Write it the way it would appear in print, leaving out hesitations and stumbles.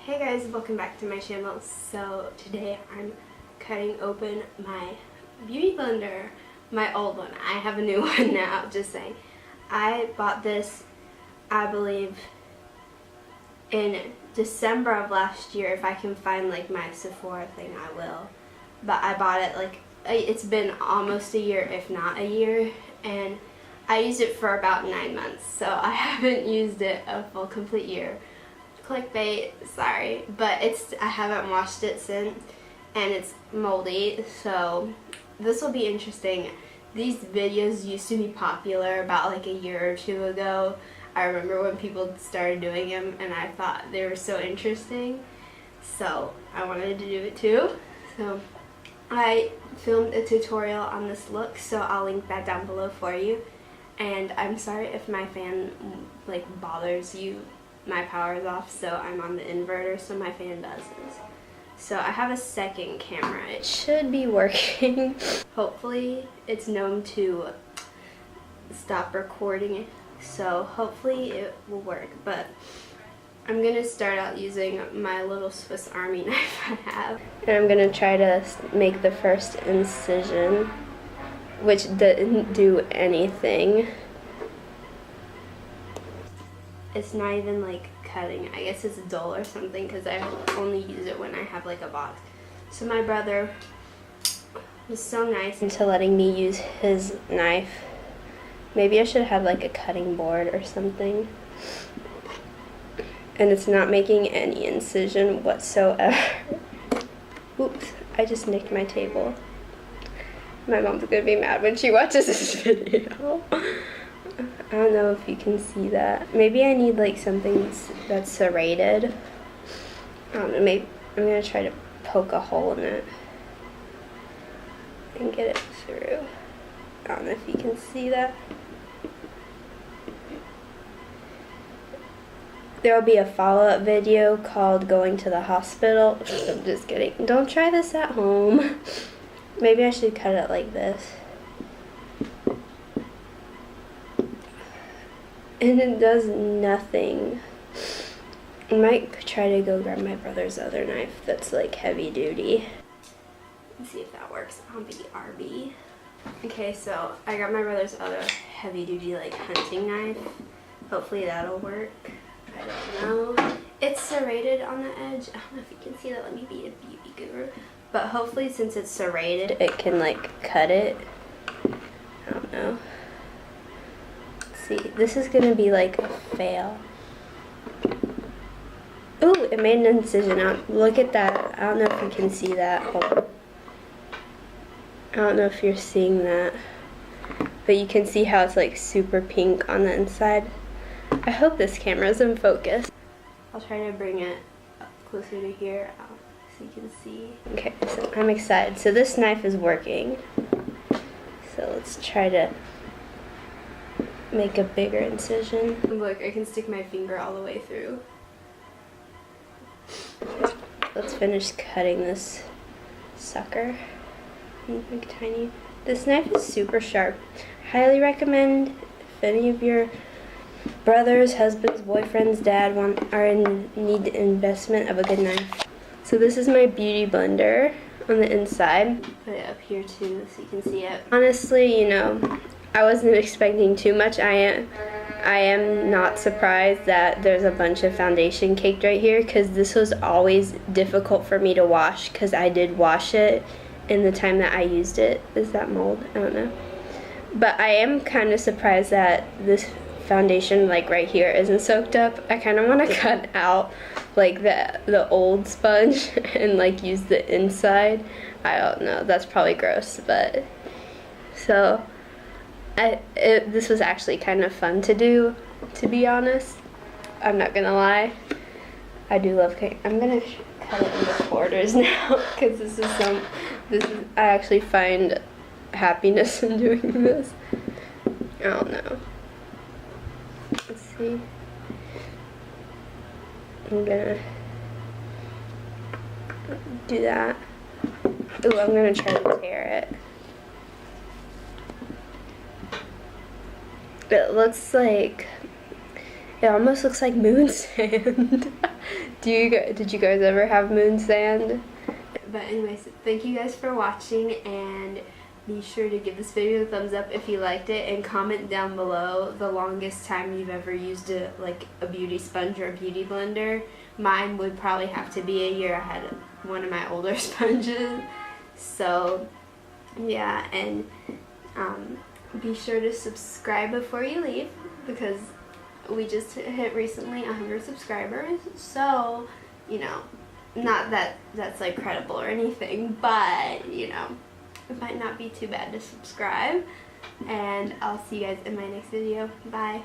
Hey guys, welcome back to my channel. So today I'm cutting open my beauty blender, my old one. I have a new one now, just saying. I bought this, I believe, in December of last year. If I can find like my Sephora thing, I will. But I bought it like, it's been almost a year, if not a year, and I used it for about 9 months. So I haven't used it a full complete year. Clickbait, sorry, but I haven't washed it since, and it's moldy, so this will be interesting. These videos used to be popular about like a year or two ago. I remember when people started doing them and I thought they were so interesting, so I wanted to do it too. So I filmed a tutorial on this look, so I'll link that down below for you. And I'm sorry if my fan like bothers you. My power is off, so I'm on the inverter, so my fan does this. So I have a second camera. It should be working. Hopefully it's known to stop recording, so hopefully it will work. But I'm gonna start out using my little Swiss Army knife I have, and I'm gonna try to make the first incision, which didn't do anything. It's not even like cutting. I guess it's dull or something because I only use it when I have like a box. So my brother was so nice into letting me use his knife. Maybe I should have like a cutting board or something. And it's not making any incision whatsoever. Oops, I just nicked my table. My mom's gonna be mad when she watches this video. I don't know if you can see that. Maybe I need like something that's serrated. I don't know, maybe I'm gonna try to poke a hole in it and get it through. I don't know if you can see that. There will be a follow-up video called Going to the Hospital. I'm just kidding. Don't try this at home. Maybe I should cut it like this. And it does nothing. I might try to go grab my brother's other knife that's like heavy duty. Let's see if that works on BRB. Okay, so I got my brother's other heavy duty like hunting knife. Hopefully that'll work. I don't know. It's serrated on the edge. I don't know if you can see that. Let me be a beauty guru. But hopefully since it's serrated, it can like cut it. I don't know. See, this is gonna be like a fail. Ooh, it made an incision out. Look at that. I don't know if you can see that. Hold on. I don't know if you're seeing that, but you can see how it's like super pink on the inside. I hope this camera's in focus. I'll try to bring it up closer to here so you can see. Okay, so I'm excited. So this knife is working. So let's try to make a bigger incision. Look, I can stick my finger all the way through. Let's finish cutting this sucker. Like tiny. This knife is super sharp. Highly recommend if any of your brothers, husbands, boyfriends, dad are in need investment of a good knife. So this is my beauty blender on the inside. Put it up here too so you can see it. Honestly, you know, I wasn't expecting too much. I am not surprised that there's a bunch of foundation caked right here because this was always difficult for me to wash because I did wash it in the time that I used it. Is that mold? I don't know. But I am kind of surprised that this foundation like right here isn't soaked up. I kind of want to cut out like the old sponge and like use the inside. I don't know. That's probably gross, but so this was actually kind of fun to do, to be honest. I'm not gonna lie. I do love cake. I'm gonna cut it into quarters now because I actually find happiness in doing this. I don't know. Let's see. I'm gonna do that. Ooh, I'm gonna try to tear it. It looks like, it almost looks like moon sand. Did you guys ever have moon sand? But anyways, thank you guys for watching, and be sure to give this video a thumbs up if you liked it, and comment down below the longest time you've ever used a beauty sponge or a beauty blender. Mine would probably have to be a year. I had one of my older sponges. So yeah, and be sure to subscribe before you leave, because we just hit recently 100 subscribers. So, you know, not that that's like credible or anything, but you know, it might not be too bad to subscribe. And I'll see you guys in my next video. Bye.